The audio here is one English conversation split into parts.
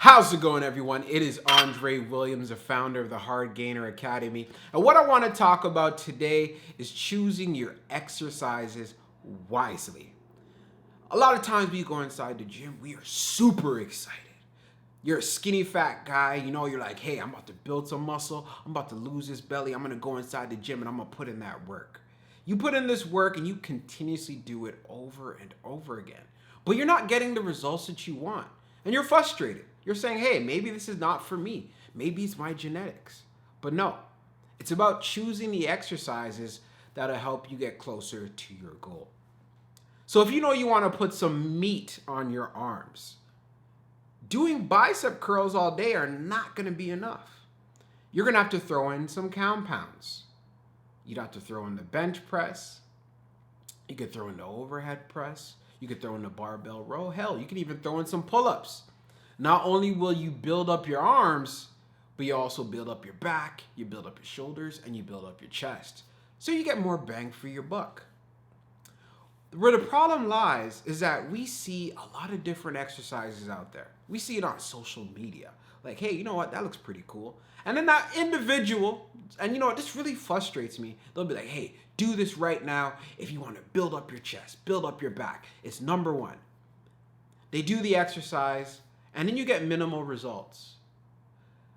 How's it going, everyone? It is Andre Williams, the founder of the Hard Gainer Academy. And what I want to talk about today is choosing your exercises wisely. A lot of times we go inside the gym, we are super excited. You're a skinny fat guy, you're like, hey, I'm about to build some muscle, I'm about to lose this belly, I'm gonna go inside the gym and I'm gonna put in that work. You put in this work and you continuously do it over and over again, but you're not getting the results that you want. And you're frustrated. You're saying, hey, maybe this is not for me. Maybe it's my genetics. But no, it's about choosing the exercises that'll help you get closer to your goal. So if you know you want to put some meat on your arms, doing bicep curls all day are not going to be enough. You're going to have to throw in some compounds. You'd have to throw in the bench press. You could throw in the overhead press. You could throw in the barbell row. Hell, you could even throw in some pull-ups. Not only will you build up your arms, but you also build up your back, you build up your shoulders, and you build up your chest. So you get more bang for your buck. Where the problem lies is that we see a lot of different exercises out there. We see it on social media. Like, hey, you know what? That looks pretty cool. And then that individual, and you know what? This really frustrates me. They'll be like, hey, do this right now if you want to build up your chest, build up your back. It's number one. They do the exercise, and then you get minimal results.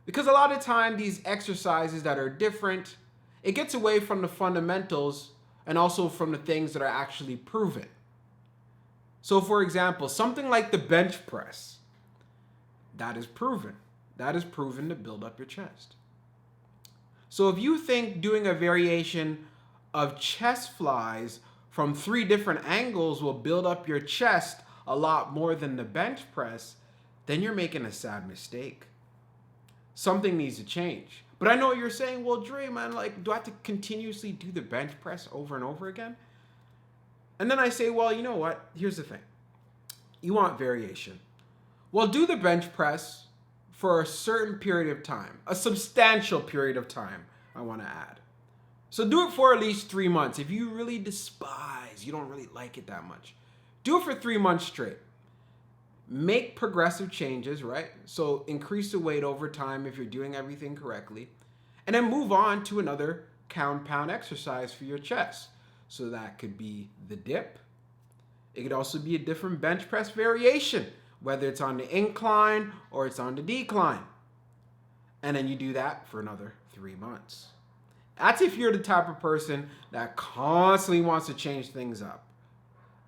Because a lot of time, these exercises that are different, it gets away from the fundamentals and also from the things that are actually proven. So for example, something like the bench press, that is proven. That is proven to build up your chest. So if you think doing a variation of chest flies from 3 different angles will build up your chest a lot more than the bench press, then you're making a sad mistake. Something needs to change. But I know what you're saying, well, Dre, man, do I have to continuously do the bench press over and over again? And then I say, well, you know what? Here's the thing. You want variation. Well, do the bench press for a certain period of time, a substantial period of time, I want to add. So do it for at least 3 months. If you really despise, you don't really like it that much, do it for 3 months straight. Make progressive changes, right? So increase the weight over time if you're doing everything correctly. And then move on to another compound exercise for your chest. So that could be the dip. It could also be a different bench press variation, whether it's on the incline or it's on the decline. And then you do that for another 3 months. That's if you're the type of person that constantly wants to change things up.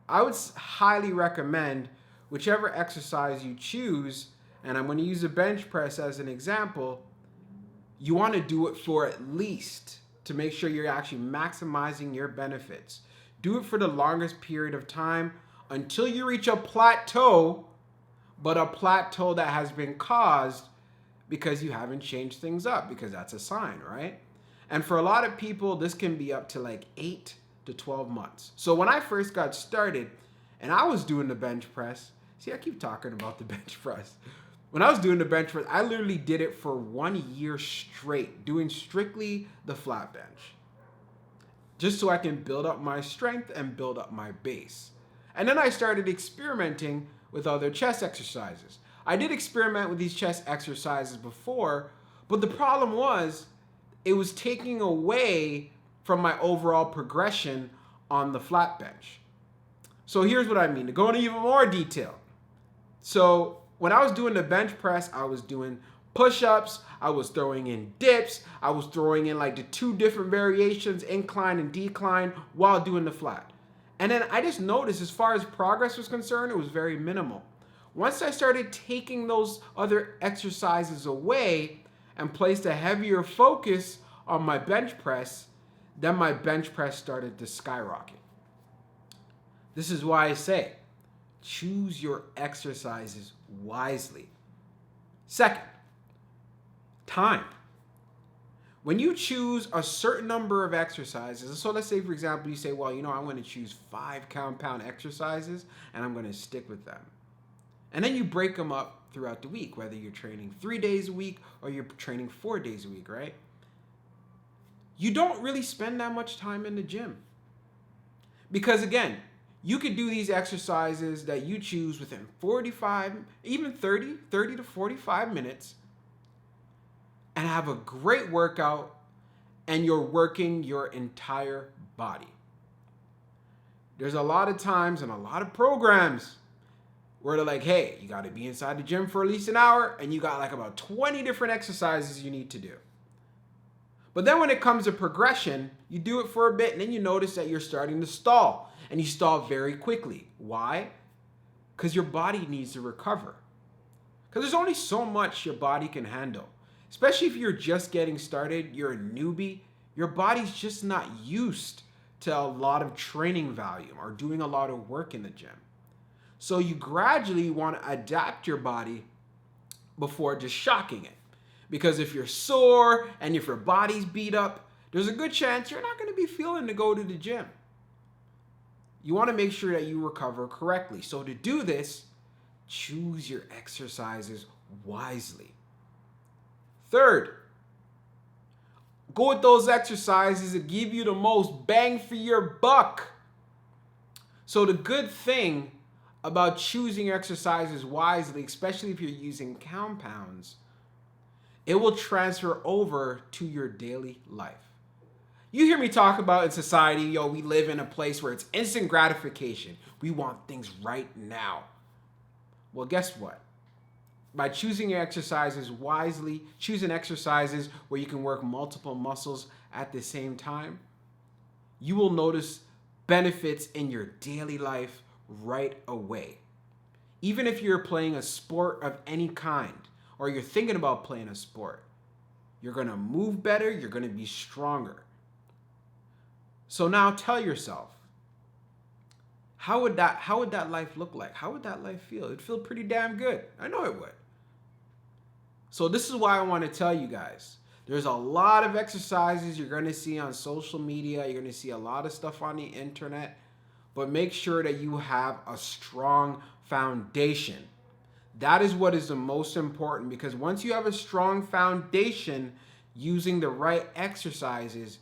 I would highly recommend whichever exercise you choose, and I'm going to use a bench press as an example, you want to do it for at least, to make sure you're actually maximizing your benefits. Do it for the longest period of time until you reach a plateau, but a plateau that has been caused because you haven't changed things up, because that's a sign, right? And for a lot of people, this can be up to 8 to 12 months. So when I first got started and I was doing the bench press, see, I keep talking about the bench press. When I was doing the bench press, I literally did it for 1 year straight, doing strictly the flat bench, just so I can build up my strength and build up my base. And then I started experimenting with other chest exercises. I did experiment with these chest exercises before, but the problem was it was taking away from my overall progression on the flat bench. So here's what I mean, to go into even more detail. So when I was doing the bench press, I was doing push-ups, I was throwing in dips, I was throwing in the 2 different variations, incline and decline, while doing the flat. And then I just noticed, as far as progress was concerned, it was very minimal. Once I started taking those other exercises away and placed a heavier focus on my bench press, then my bench press started to skyrocket. This is why I say, choose your exercises wisely. Second, time. When you choose a certain number of exercises, so let's say, for example, you say, well, I'm going to choose 5 compound exercises and I'm going to stick with them. And then you break them up throughout the week, whether you're training 3 days a week or you're training 4 days a week, right? You don't really spend that much time in the gym. Because again, You could do these exercises that you choose within 45, even 30 to 45 minutes and have a great workout, and you're working your entire body. There's a lot of times and a lot of programs where they're like, hey, you got to be inside the gym for at least an hour, and you got like about 20 different exercises you need to do. But then when it comes to progression, you do it for a bit and then you notice that you're starting to stall, and you stall very quickly. Why? Because your body needs to recover. Because there's only so much your body can handle. Especially if you're just getting started, you're a newbie, your body's just not used to a lot of training volume or doing a lot of work in the gym. So you gradually want to adapt your body before just shocking it. Because if you're sore and if your body's beat up, there's a good chance you're not going to be feeling to go to the gym. You want to make sure that you recover correctly. So to do this, choose your exercises wisely. Third, go with those exercises that give you the most bang for your buck. So the good thing about choosing exercises wisely, especially if you're using compounds, it will transfer over to your daily life. You hear me talk about in society, we live in a place where it's instant gratification. We want things right now. Well, guess what? By choosing your exercises wisely, choosing exercises where you can work multiple muscles at the same time, you will notice benefits in your daily life right away. Even if you're playing a sport of any kind, or you're thinking about playing a sport, you're going to move better, you're going to be stronger. So now tell yourself, how would that life look like? How would that life feel? It'd feel pretty damn good. I know it would. So this is why I want to tell you guys, there's a lot of exercises you're going to see on social media. You're going to see a lot of stuff on the internet, but make sure that you have a strong foundation. That is what is the most important, because once you have a strong foundation using the right exercises,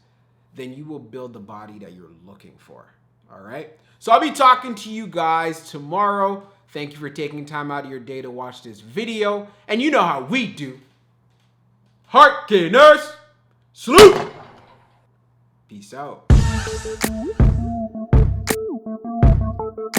then you will build the body that you're looking for. All right. So I'll be talking to you guys tomorrow. Thank you for taking time out of your day to watch this video. And you know how we do. Heart gainers, salute. Peace out.